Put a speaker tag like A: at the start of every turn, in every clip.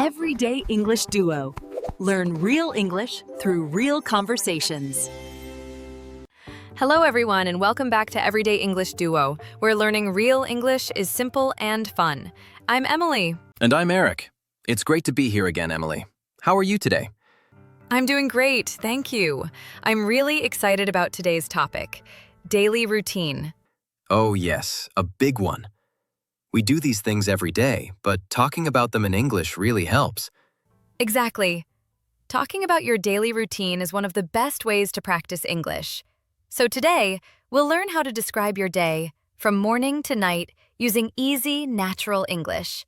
A: Everyday English Duo. Learn real English through real conversations.
B: Hello, everyone, and welcome back to Everyday English Duo, where learning real English is simple and fun. I'm Emily.
C: And I'm Erik. It's great to be here again, Emily. How are you today?
B: I'm doing great, thank you. I'm really excited about today's topic, daily routine.
C: Oh, yes, a big one. We do these things every day, but talking about them in English really helps.
B: Exactly. Talking about your daily routine is one of the best ways to practice English. So today, we'll learn how to describe your day from morning to night using easy, natural English.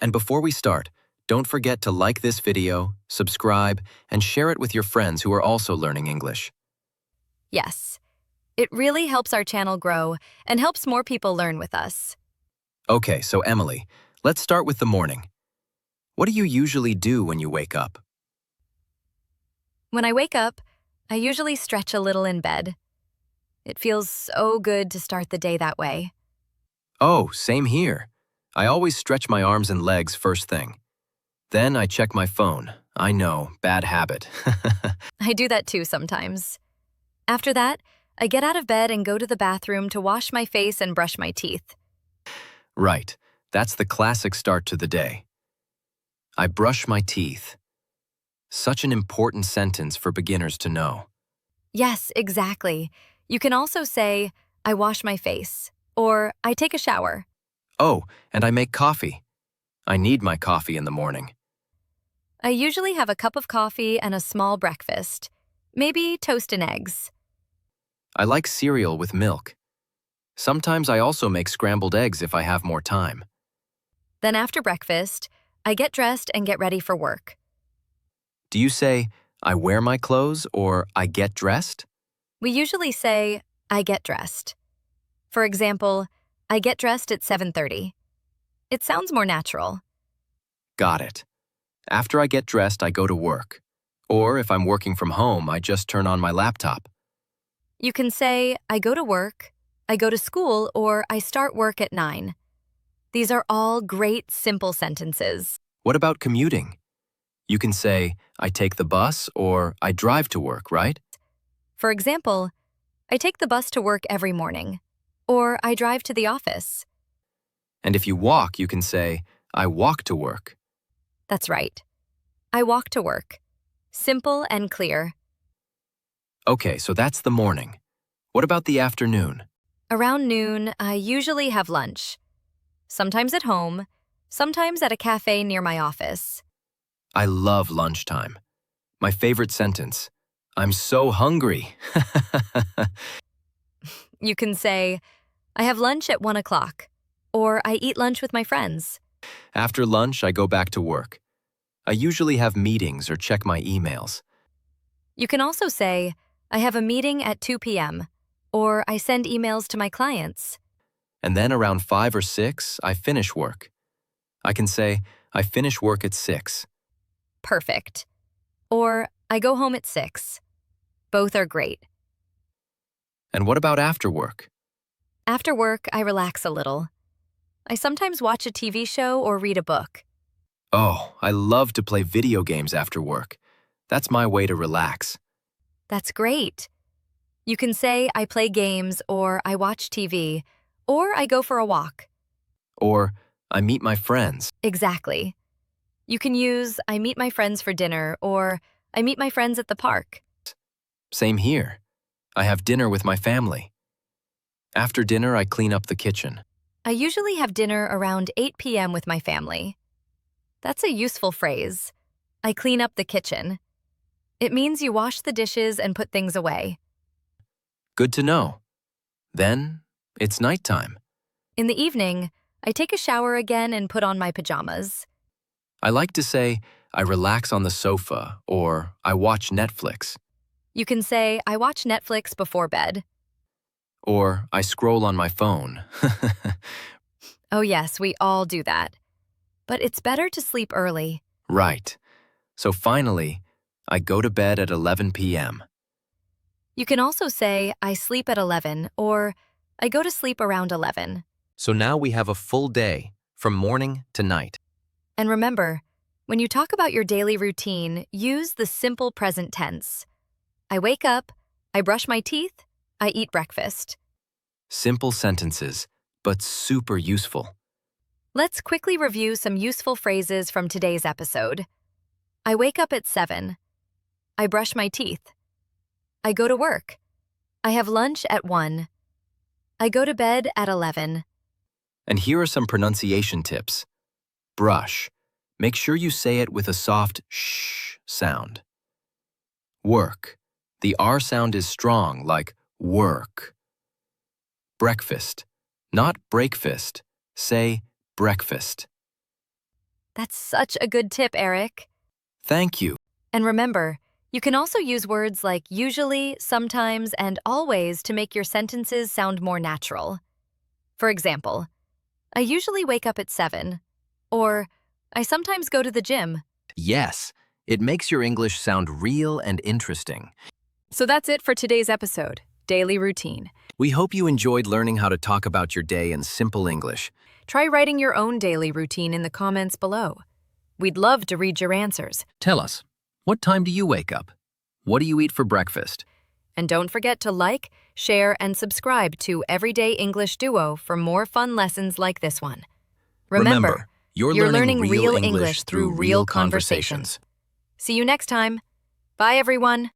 C: And before we start, don't forget to like this video, subscribe, and share it with your friends who are also learning English.
B: Yes, it really helps our channel grow and helps more people learn with us.
C: Okay, so Emily, let's start with the morning. What do you usually do when you wake up?
B: When I wake up, I usually stretch a little in bed. It feels so good to start the day that way.
C: Oh, same here. I always stretch my arms and legs first thing. Then I check my phone. I know, bad habit.
B: I do that too sometimes. After that, I get out of bed and go to the bathroom to wash my face and brush my teeth.
C: Right, that's the classic start to the day. I brush my teeth. Such an important sentence for beginners to know.
B: Yes, exactly. You can also say, I wash my face, or I take a shower.
C: Oh, and I make coffee. I need my coffee in the morning.
B: I usually have a cup of coffee and a small breakfast, maybe toast and eggs.
C: I like cereal with milk. Sometimes I also make scrambled eggs if I have more time.
B: Then after breakfast, I get dressed and get ready for work.
C: Do you say, I wear my clothes or I get dressed?
B: We usually say, I get dressed. For example, I get dressed at 7:30. It sounds more natural.
C: Got it. After I get dressed, I go to work. Or if I'm working from home, I just turn on my laptop.
B: You can say, I go to work, I go to school, or I start work at 9. These are all great, simple sentences.
C: What about commuting? You can say, I take the bus or I drive to work, right?
B: For example, I take the bus to work every morning, or I drive to the office.
C: And if you walk, you can say, I walk to work.
B: That's right. I walk to work. Simple and clear.
C: Okay, so that's the morning. What about the afternoon?
B: Around noon, I usually have lunch. Sometimes at home, sometimes at a cafe near my office.
C: I love lunchtime. My favorite sentence, I'm so hungry.
B: You can say, I have lunch at 1 o'clock, or I eat lunch with my friends.
C: After lunch, I go back to work. I usually have meetings or check my emails.
B: You can also say, I have a meeting at 2 p.m., or I send emails to my clients.
C: And then around 5 or 6, I finish work. I can say, I finish work at 6.
B: Perfect. Or I go home at 6. Both are great.
C: And what about after work?
B: After work, I relax a little. I sometimes watch a TV show or read a book.
C: Oh, I love to play video games after work. That's my way to relax.
B: That's great. You can say I play games, or I watch TV, or I go for a walk.
C: Or, I meet my friends.
B: Exactly. You can use I meet my friends for dinner, or I meet my friends at the park.
C: Same here. I have dinner with my family. After dinner, I clean up the kitchen.
B: I usually have dinner around 8 p.m. with my family. That's a useful phrase. I clean up the kitchen. It means you wash the dishes and put things away.
C: Good to know. Then, it's nighttime.
B: In the evening, I take a shower again and put on my pajamas.
C: I like to say, I relax on the sofa or I watch Netflix.
B: You can say, I watch Netflix before bed.
C: Or I scroll on my phone.
B: Oh yes, we all do that. But it's better to sleep early.
C: Right. So finally, I go to bed at 11 p.m.
B: You can also say, I sleep at 11, or I go to sleep around 11.
C: So now we have a full day, from morning to night.
B: And remember, When you talk about your daily routine, use the simple present tense. I wake up, I brush my teeth, I eat breakfast.
C: Simple sentences, but super useful.
B: Let's quickly review some useful phrases from today's episode. I wake up at 7. I brush my teeth. I go to work. I have lunch at 1. I go to bed at 11.
C: And here are some pronunciation tips. Brush. Make sure you say it with a soft sh sound. Work. The R sound is strong, like work. Breakfast. Not breakfast. Say breakfast.
B: That's such a good tip, Erik.
C: Thank you.
B: And remember, you can also use words like usually, sometimes, and always to make your sentences sound more natural. For example, I usually wake up at 7, or I sometimes go to the gym.
C: Yes, it makes your English sound real and interesting.
B: So that's it for today's episode, Daily Routine.
C: We hope you enjoyed learning how to talk about your day in simple English.
B: Try writing your own daily routine in the comments below. We'd love to read your answers.
C: Tell us, what time do you wake up? What do you eat for breakfast?
B: And don't forget to like, share, and subscribe to Everyday English Duo for more fun lessons like this one. Remember,
C: you're learning real English through real conversations.
B: See you next time. Bye, everyone.